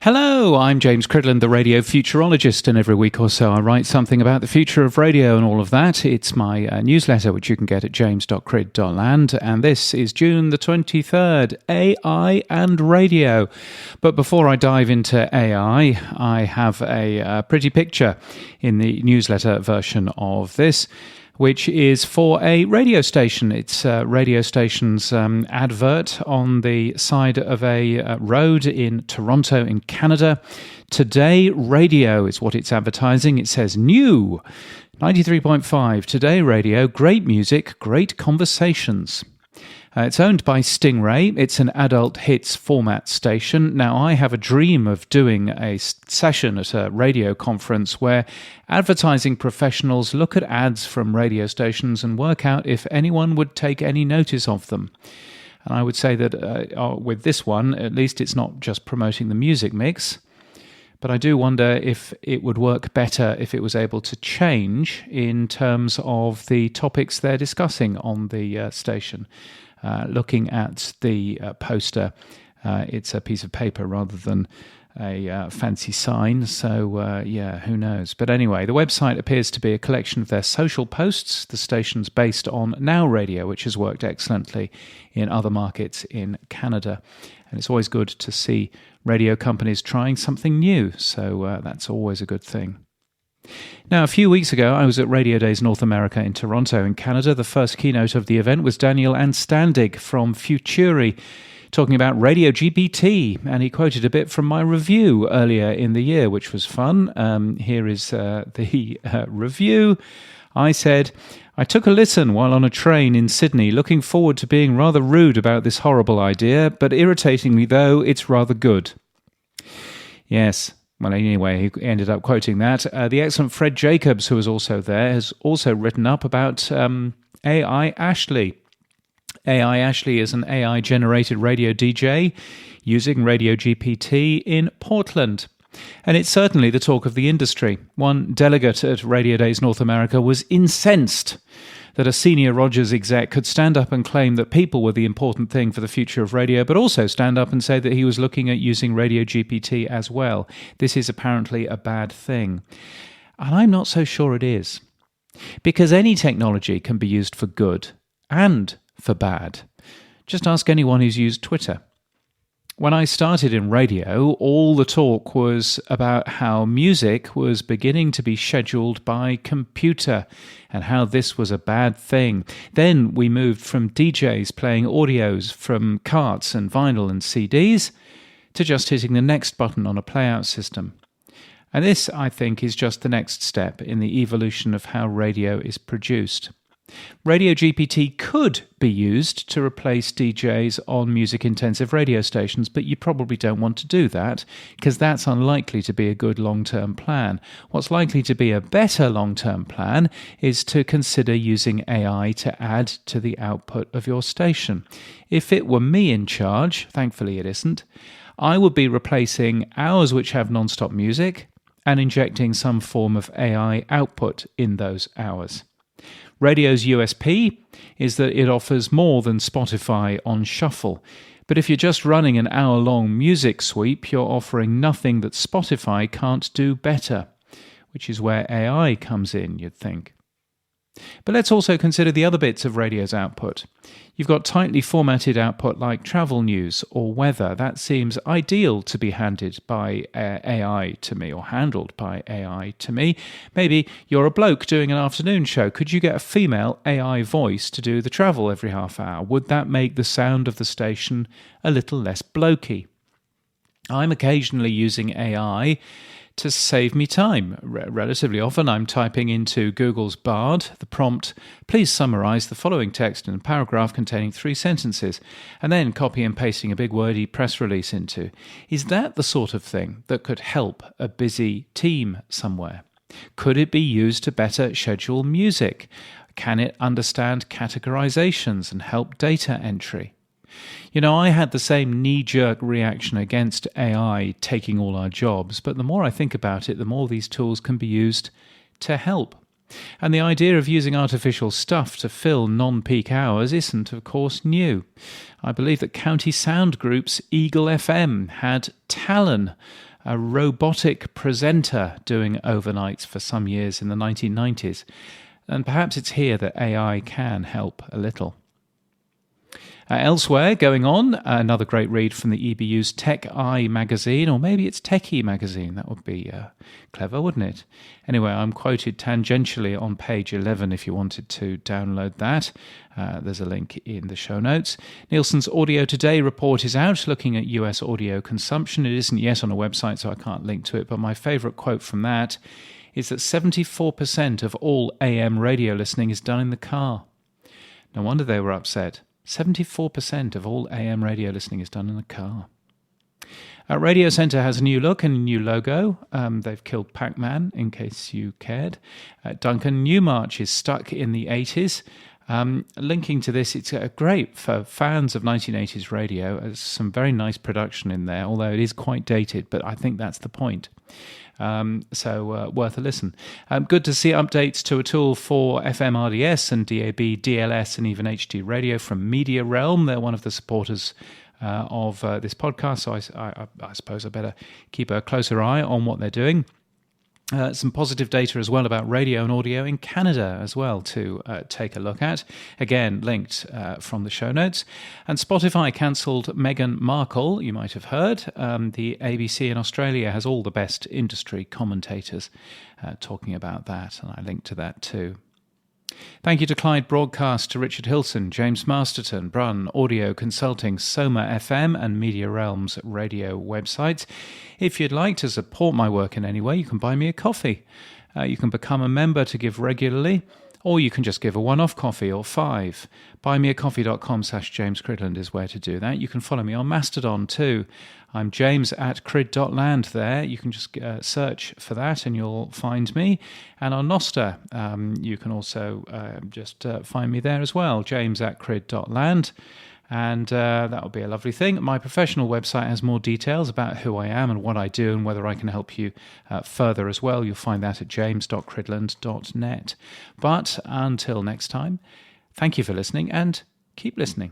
Hello, I'm James Cridland, the radio futurologist, and every week or so I write something about the future of radio and all of that. It's my newsletter, which you can get at james.crid.land, and this is June the 23rd, AI and radio. But before I dive into AI, I have a pretty picture in the newsletter version of this, which is for a radio station. It's a radio station's advert on the side of a road in Toronto in Canada. Today Radio is what it's advertising. It says new 93.5 Today Radio, great music, great conversations. It's owned by Stingray. It's an adult hits format station. Now, I have a dream of doing a session at a radio conference where advertising professionals look at ads from radio stations and work out if anyone would take any notice of them. And I would say that with this one, at least it's not just promoting the music mix, but I do wonder if it would work better if it was able to change in terms of the topics they're discussing on the station. Looking at the poster, it's a piece of paper rather than a fancy sign, so who knows. But anyway, the website appears to be a collection of their social posts. The station's based on Now Radio, which has worked excellently in other markets in Canada. And it's always good to see radio companies trying something new, so that's always a good thing. Now, a few weeks ago, I was at Radio Days North America in Toronto in Canada. The first keynote of the event was Daniel Anstandig from Futuri, talking about Radio GPT, and he quoted a bit from my review earlier in the year, which was fun. Here is the review. I said, I took a listen while on a train in Sydney, looking forward to being rather rude about this horrible idea, but irritatingly though, it's rather good. Yes. Well, anyway, he ended up quoting that. The excellent Fred Jacobs, who was also there, has also written up about AI Ashley. AI Ashley is an AI-generated radio DJ using Radio GPT in Portland. And it's certainly the talk of the industry. One delegate at Radio Days North America was incensed that a senior Rogers exec could stand up and claim that people were the important thing for the future of radio, but also stand up and say that he was looking at using Radio GPT as well. This is apparently a bad thing. And I'm not so sure it is. Because any technology can be used for good and for bad. Just ask anyone who's used Twitter. When I started in radio, all the talk was about how music was beginning to be scheduled by computer and how this was a bad thing. Then we moved from DJs playing audios from carts and vinyl and CDs to just hitting the next button on a playout system. And this, I think, is just the next step in the evolution of how radio is produced. Radio GPT could be used to replace DJs on music-intensive radio stations, but you probably don't want to do that because that's unlikely to be a good long-term plan. What's likely to be a better long-term plan is to consider using AI to add to the output of your station. If it were me in charge, thankfully it isn't, I would be replacing hours which have non-stop music and injecting some form of AI output in those hours. Radio's USP is that it offers more than Spotify on shuffle. But if you're just running an hour-long music sweep, you're offering nothing that Spotify can't do better, which is where AI comes in, you'd think. But let's also consider the other bits of radio's output. You've got tightly formatted output like travel news or weather. That seems ideal to be handed by AI to me, or handled by AI to me. Maybe you're a bloke doing an afternoon show. Could you get a female AI voice to do the travel every half hour? Would that make the sound of the station a little less blokey? I'm occasionally using AI to save me time. Relatively often I'm typing into Google's Bard the prompt, please summarize the following text in a paragraph containing 3 sentences, and then copy and pasting a big wordy press release into. Is that the sort of thing that could help a busy team somewhere? Could it be used to better schedule music? Can it understand categorizations and help data entry? You know, I had the same knee-jerk reaction against AI taking all our jobs, but the more I think about it, the more these tools can be used to help. And the idea of using artificial stuff to fill non-peak hours isn't, of course, new. I believe that County Sound Group's Eagle FM had Talon, a robotic presenter, doing overnights for some years in the 1990s. And perhaps it's here that AI can help a little. Elsewhere, going on, another great read from the EBU's Tech Eye magazine, or maybe it's Techie magazine. That would be clever, wouldn't it? Anyway, I'm quoted tangentially on page 11 if you wanted to download that. There's a link in the show notes. Nielsen's Audio Today report is out, looking at US audio consumption. It isn't yet on a website, so I can't link to it, but my favourite quote from that is that 74% of all AM radio listening is done in the car. No wonder they were upset. 74% of all AM radio listening is done in the car. Radio Centre has a new look and a new logo. They've killed Pac-Man, in case you cared. Duncan Newmarch is stuck in the 80s. Linking to this, it's great for fans of 1980s radio. There's some very nice production in there, although it is quite dated, but I think that's the point. So worth a listen. Good to see updates to a tool for FM RDS and DAB, DLS and even HD radio from Media Realm. They're one of the supporters of this podcast, so I suppose I better keep a closer eye on what they're doing. Some positive data as well about radio and audio in Canada as well to take a look at. Again, linked from the show notes. And Spotify cancelled Meghan Markle, you might have heard. The ABC in Australia has all the best industry commentators talking about that, and I linked to that too. Thank you to Clyde Broadcast, to Richard Hilson, James Masterton, Brunn Audio Consulting, Soma FM and Media Realms radio websites. If you'd like to support my work in any way, you can buy me a coffee. You can become a member to give regularly, or you can just give a one-off coffee or 5. Buymeacoffee.com/James Cridland is where to do that. You can follow me on Mastodon too. I'm James at crid.land there. You can just search for that and you'll find me. And on Nostr, you can also just find me there as well, James at crid.land. And that would be a lovely thing. My professional website has more details about who I am and what I do and whether I can help you further as well. You'll find that at james.cridland.net. But until next time, thank you for listening and keep listening.